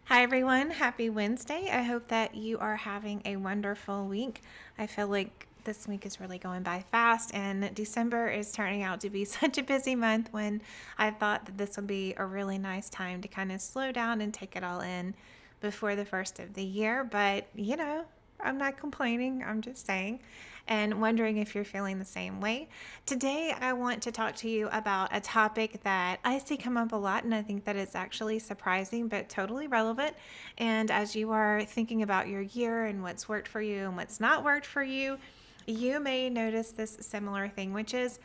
Hi, everyone. Happy Wednesday. I hope that you are having a wonderful week. I feel like this week is really going by fast, and December is turning out to be such a busy month when I thought that this would be a really nice time to kind of slow down and take it all in before the first of the year. But, I'm not complaining, I'm just saying, and wondering if you're feeling the same way. Today, I want to talk to you about a topic that I see come up a lot, and I think that it's actually surprising but totally relevant. And as you are thinking about your year and what's worked for you and what's not worked for you, you may notice this similar thing, which is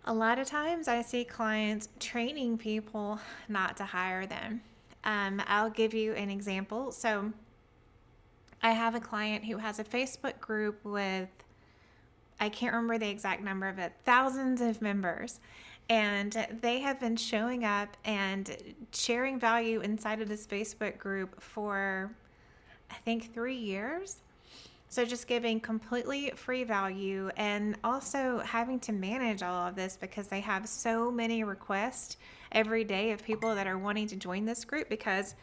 a lot of times I see clients training people not to hire them. I'll give you an example. So, I have a client who has a Facebook group with, I can't remember the exact number of it, thousands of members. And they have been showing up and sharing value inside of this Facebook group for, I think, 3 years. So just giving completely free value and also having to manage all of this because they have so many requests every day of people that are wanting to join this group because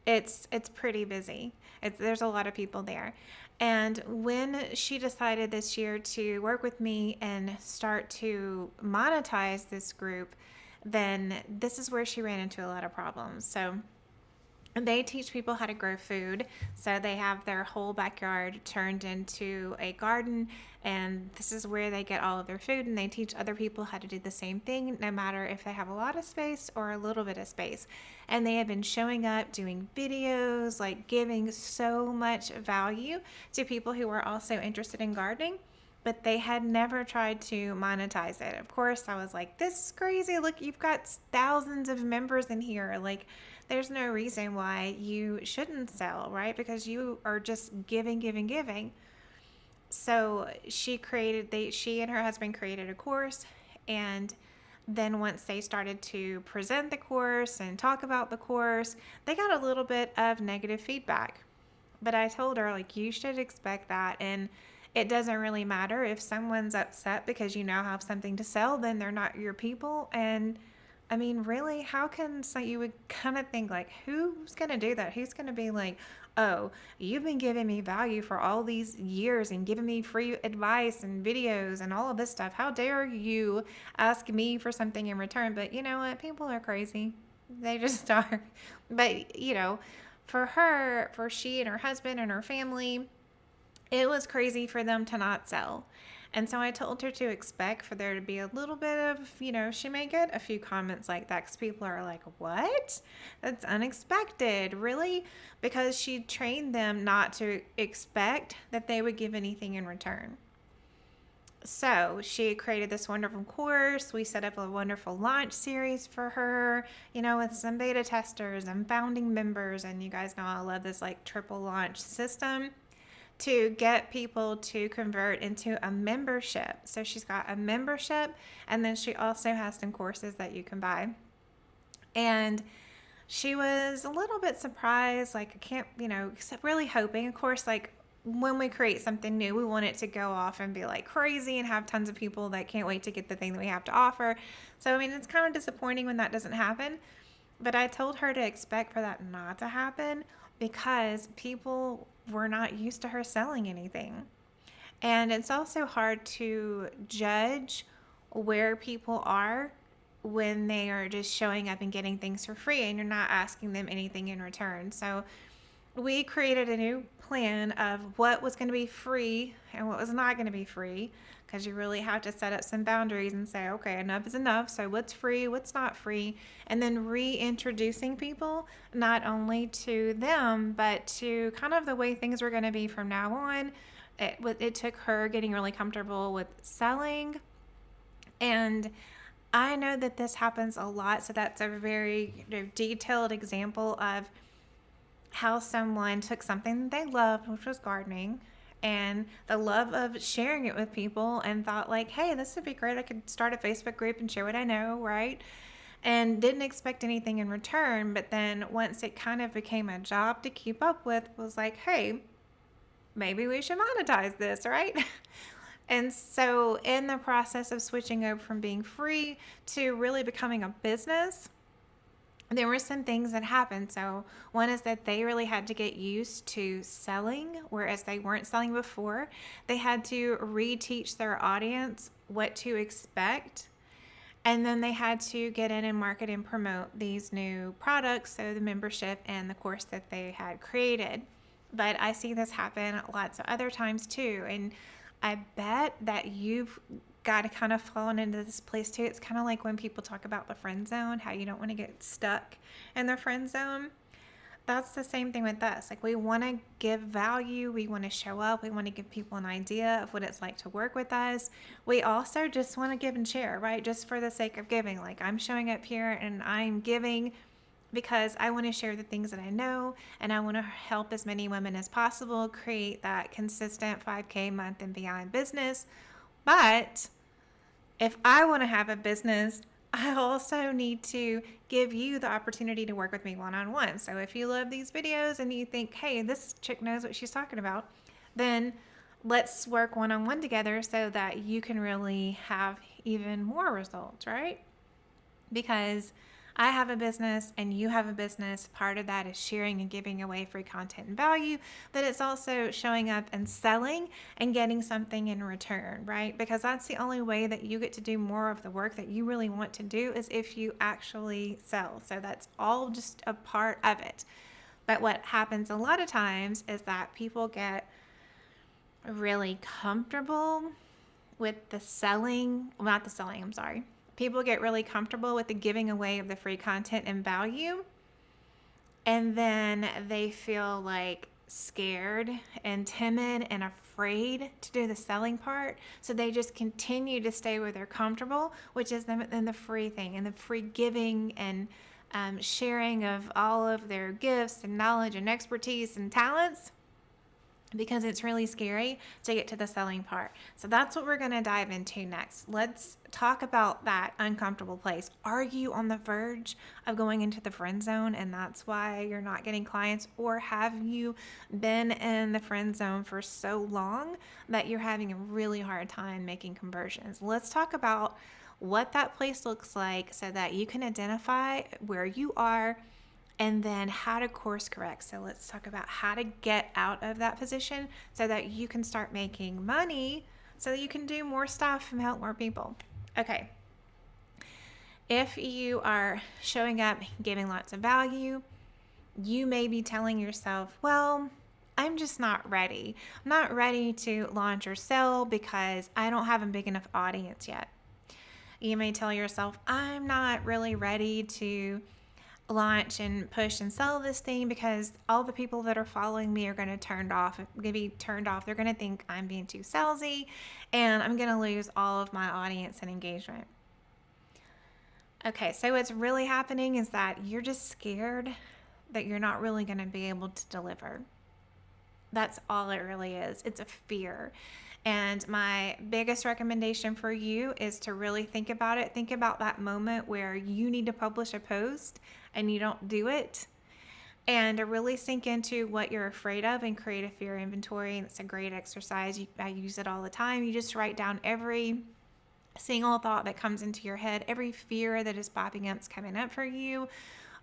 it's pretty busy. There's a lot of people there. And when she decided this year to work with me and start to monetize this group, then this is where she ran into a lot of problems. So they teach people how to grow food. So they have their whole backyard turned into a garden, and this is where they get all of their food. And they teach other people how to do the same thing, no matter if they have a lot of space or a little bit of space. And they have been showing up, doing videos, like giving so much value to people who are also interested in gardening, but they had never tried to monetize it. Of course, I was like, this is crazy. Look, you've got thousands of members in here. Like, there's no reason why you shouldn't sell, right? Because you are just giving, giving, giving. So she and her husband created a course, and then once they started to present the course and talk about the course, they got a little bit of negative feedback. But I told her, like, you should expect that. And it doesn't really matter if someone's upset because you now have something to sell, then they're not your people. And I mean, really, how can so you would kind of think, like, who's going to do that? Who's going to be like, oh, you've been giving me value for all these years and giving me free advice and videos and all of this stuff. How dare you ask me for something in return? But you know what? People are crazy. They just are. But, for her, for she and her husband and her family, it was crazy for them to not sell. And so I told her to expect for there to be a little bit of, she may get a few comments like that because people are like, what? That's unexpected. Really? Because she trained them not to expect that they would give anything in return. So she created this wonderful course. We set up a wonderful launch series for her, with some beta testers and founding members. And you guys know I love this like triple launch system to get people to convert into a membership. So she's got a membership, and then she also has some courses that you can buy. And she was a little bit surprised, like, I can't, really hoping, of course, like, when we create something new, we want it to go off and be like crazy and have tons of people that can't wait to get the thing that we have to offer. So, I mean, it's kind of disappointing when that doesn't happen. But I told her to expect for that not to happen because people were not used to her selling anything. And it's also hard to judge where people are when they are just showing up and getting things for free and you're not asking them anything in return. So we created a new plan of what was going to be free and what was not going to be free, because you really have to set up some boundaries and say, okay, enough is enough. So what's free, what's not free, and then reintroducing people not only to them, but to kind of the way things were going to be from now on. It took her getting really comfortable with selling. And I know that this happens a lot. So that's a very detailed example of how someone took something that they loved, which was gardening, and the love of sharing it with people, and thought like, hey, this would be great. I could start a Facebook group and share what I know, right? And didn't expect anything in return. But then once it kind of became a job to keep up with, was like, hey, maybe we should monetize this, right? And so in the process of switching over from being free to really becoming a business, there were some things that happened. So, one is that they really had to get used to selling, whereas they weren't selling before. They had to reteach their audience what to expect. And then they had to get in and market and promote these new products, so the membership and the course that they had created. But I see this happen lots of other times too. And I bet that you've got to kind of fallen into this place too. It's kind of like when people talk about the friend zone, how you don't want to get stuck in the friend zone. That's the same thing with us. Like, we want to give value, we want to show up, we want to give people an idea of what it's like to work with us. We also just want to give and share, right? Just for the sake of giving. Like, I'm showing up here and I'm giving because I want to share the things that I know, and I want to help as many women as possible create that consistent 5K month and beyond business. But if I want to have a business, I also need to give you the opportunity to work with me one-on-one. So if you love these videos and you think, hey, this chick knows what she's talking about, then let's work one-on-one together so that you can really have even more results, right? Because I have a business and you have a business. Part of that is sharing and giving away free content and value, but it's also showing up and selling and getting something in return, right? Because that's the only way that you get to do more of the work that you really want to do, is if you actually sell. So that's all just a part of it. But what happens a lot of times is that people get really comfortable with the selling, well, not the selling, I'm sorry. People get really comfortable with the giving away of the free content and value, and then they feel like scared and timid and afraid to do the selling part. So they just continue to stay where they're comfortable, which is in the free thing and the free giving and sharing of all of their gifts and knowledge and expertise and talents, because it's really scary to get to the selling part. So that's what we're going to dive into next. Let's talk about that uncomfortable place. Are you on the verge of going into the friend zone and that's why you're not getting clients? Or have you been in the friend zone for so long that you're having a really hard time making conversions? Let's talk about what that place looks like so that you can identify where you are and then how to course correct. So let's talk about how to get out of that position so that you can start making money so that you can do more stuff and help more people. Okay. If you are showing up, giving lots of value, you may be telling yourself, well, I'm just not ready. I'm not ready to launch or sell because I don't have a big enough audience yet. You may tell yourself, I'm not really ready to launch and push and sell this thing because all the people that are following me are going to be turned off. They're going to think I'm being too salesy and I'm going to lose all of my audience and engagement. Okay, so what's really happening is that you're just scared that you're not really going to be able to deliver. That's all it really is. It's a fear. And my biggest recommendation for you is to really think about it. Think about that moment where you need to publish a post and you don't do it, and to really sink into what you're afraid of and create a fear inventory. And it's a great exercise. I use it all the time. You just write down every single thought that comes into your head, every fear that is popping up, is coming up for you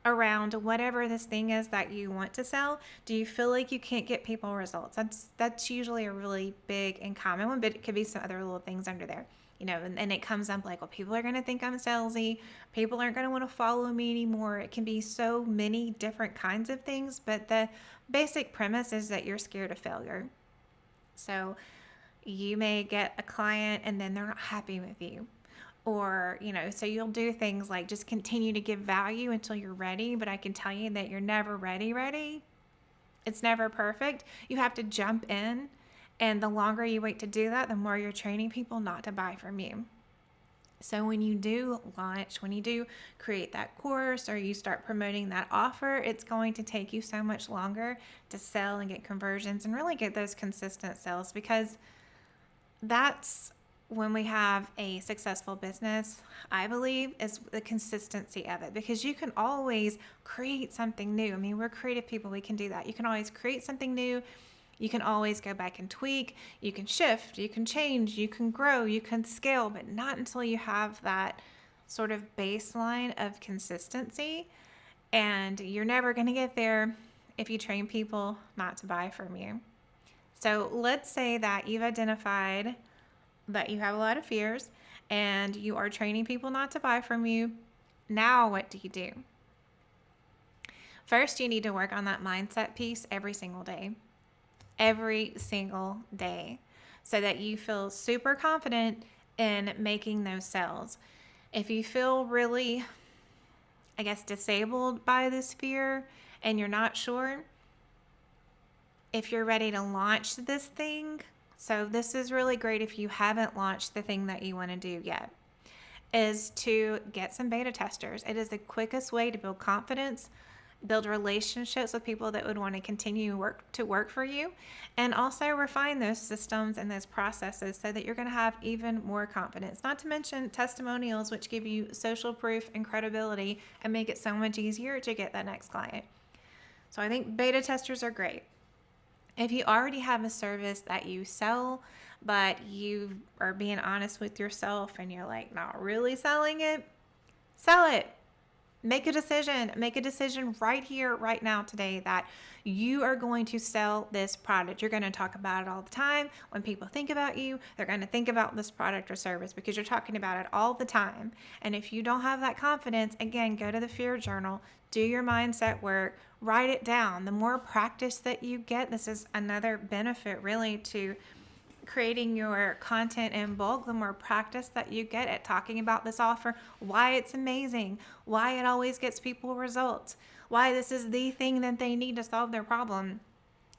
around whatever this thing is that you want to sell. Do you feel like you can't get people results? That's usually a really big and common one, but it could be some other little things under there. And it comes up like, well, people are going to think I'm salesy. People aren't going to want to follow me anymore. It can be so many different kinds of things, but the basic premise is that you're scared of failure. So you may get a client and then they're not happy with you. Or, so you'll do things like just continue to give value until you're ready, but I can tell you that you're never ready. It's never perfect. You have to jump in. And the longer you wait to do that, the more you're training people not to buy from you. So when you do launch, when you do create that course or you start promoting that offer, it's going to take you so much longer to sell and get conversions and really get those consistent sales, because that's when we have a successful business, I believe, is the consistency of it, because you can always create something new. I mean, we're creative people. We can do that. You can always create something new. You can always go back and tweak, you can shift, you can change, you can grow, you can scale, but not until you have that sort of baseline of consistency. And you're never going to get there if you train people not to buy from you. So let's say that you've identified that you have a lot of fears and you are training people not to buy from you. Now, what do you do? First, you need to work on that mindset piece every single day. Every single day. So that you feel super confident in making those sales. If you feel really, disabled by this fear and you're not sure if you're ready to launch this thing, so this is really great if you haven't launched the thing that you want to do yet, is to get some beta testers. It is the quickest way to build confidence, build relationships with people that would want to continue work for you, and also refine those systems and those processes so that you're going to have even more confidence. Not to mention testimonials, which give you social proof and credibility and make it so much easier to get that next client. So I think beta testers are great. If you already have a service that you sell, but you are being honest with yourself and you're like not really selling it, sell it. Make a decision. Make a decision right here, right now, today that you are going to sell this product. You're going to talk about it all the time. When people think about you, they're going to think about this product or service because you're talking about it all the time. And if you don't have that confidence, again, go to the fear journal, do your mindset work, write it down. The more practice that you get, this is another benefit really to creating your content in bulk, the more practice that you get at talking about this offer, why it's amazing, why it always gets people results, why this is the thing that they need to solve their problem,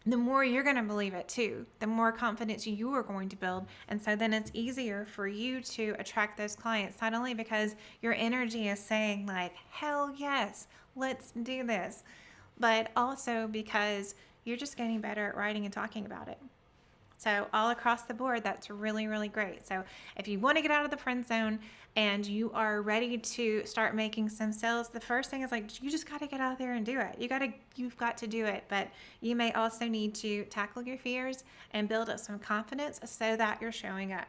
the more you're going to believe it too, the more confidence you are going to build. And so then it's easier for you to attract those clients, not only because your energy is saying like, hell yes, let's do this, but also because you're just getting better at writing and talking about it. So all across the board, that's really, really great. So if you want to get out of the friend zone and you are ready to start making some sales, the first thing is like, you just got to get out there and do it. You've got to do it. But you may also need to tackle your fears and build up some confidence so that you're showing up.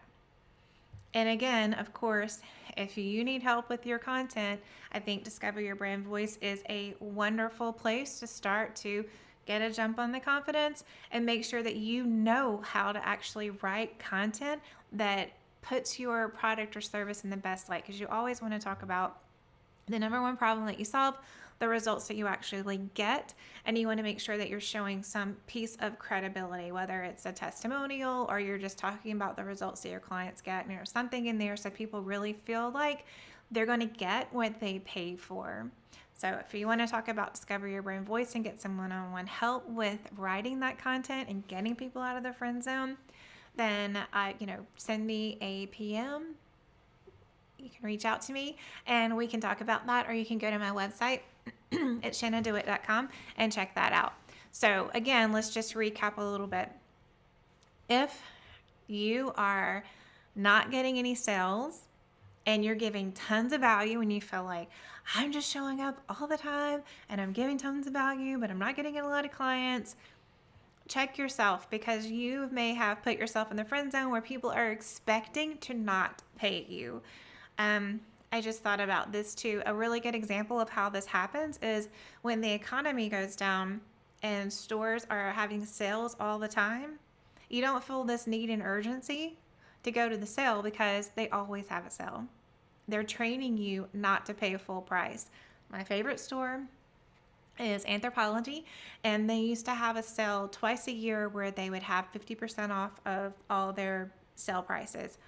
And again, of course, if you need help with your content, I think Discover Your Brand Voice is a wonderful place to start to get a jump on the confidence and make sure that you know how to actually write content that puts your product or service in the best light, because you always want to talk about the number one problem that you solve, the results that you actually get, and you want to make sure that you're showing some piece of credibility, whether it's a testimonial or you're just talking about the results that your clients get, and there's something in there so people really feel like they're going to get what they pay for. So if you want to talk about Discover Your Brand Voice and get some one-on-one help with writing that content and getting people out of the friend zone, then send me a PM. You can reach out to me and we can talk about that, or you can go to my website at shannadewitt.com and check that out. So again, let's just recap a little bit. If you are not getting any sales and you're giving tons of value and you feel like, I'm just showing up all the time and I'm giving tons of value, but I'm not getting a lot of clients, check yourself, because you may have put yourself in the friend zone where people are expecting to not pay you. I just thought about this too. A really good example of how this happens is when the economy goes down and stores are having sales all the time. You don't feel this need and urgency to go to the sale because they always have a sale. They're training you not to pay a full price. My favorite store is Anthropologie, and they used to have a sale twice a year where they would have 50% off of all their sale prices.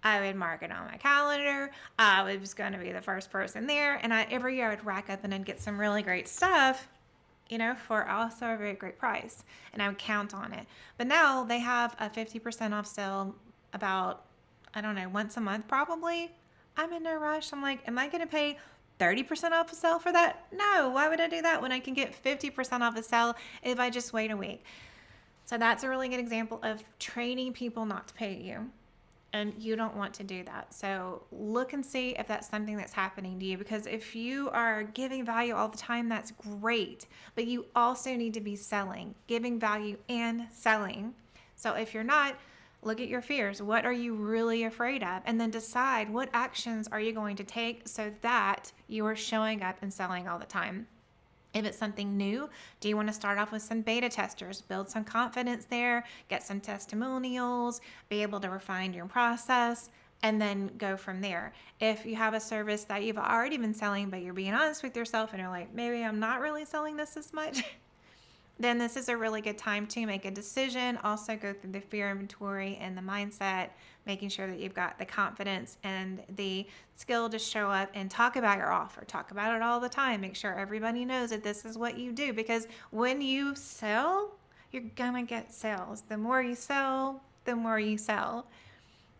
I would mark it on my calendar. I was going to be the first person there, and every year I would rack up and I'd get some really great stuff, for also a very great price, and I would count on it. But now they have a 50% off sale about, once a month probably. I'm in no rush. I'm like, am I going to pay 30% off a sale for that? No, why would I do that when I can get 50% off a sale if I just wait a week? So that's a really good example of training people not to pay you. And you don't want to do that. So look and see if that's something that's happening to you, because if you are giving value all the time, that's great. But you also need to be selling, giving value and selling. So if you're not, look at your fears. What are you really afraid of? And then decide what actions are you going to take so that you are showing up and selling all the time. If it's something new, do you want to start off with some beta testers, build some confidence there, get some testimonials, be able to refine your process, and then go from there? If you have a service that you've already been selling, but you're being honest with yourself and you're like, maybe I'm not really selling this as much, then this is a really good time to make a decision. Also, go through the fear inventory and the mindset, making sure that you've got the confidence and the skill to show up and talk about your offer. Talk about it all the time. Make sure everybody knows that this is what you do, because when you sell, you're gonna get sales. The more you sell, the more you sell.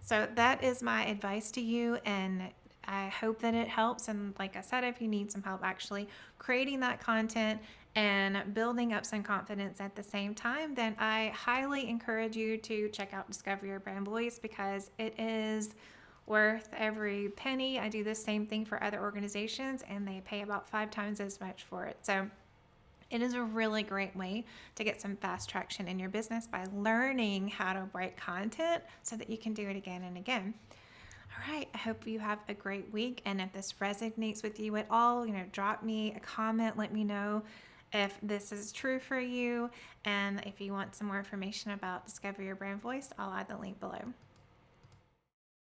So that is my advice to you, and I hope that it helps. And like I said, if you need some help actually creating that content and building up some confidence at the same time, then I highly encourage you to check out Discover Your Brand Voice, because it is worth every penny. I do the same thing for other organizations, and they pay about 5 times as much for it. So it is a really great way to get some fast traction in your business by learning how to write content so that you can do it again and again. All right, I hope you have a great week. And if this resonates with you at all, drop me a comment. Let me know if this is true for you. And if you want some more information about Discover Your Brand Voice, I'll add the link below.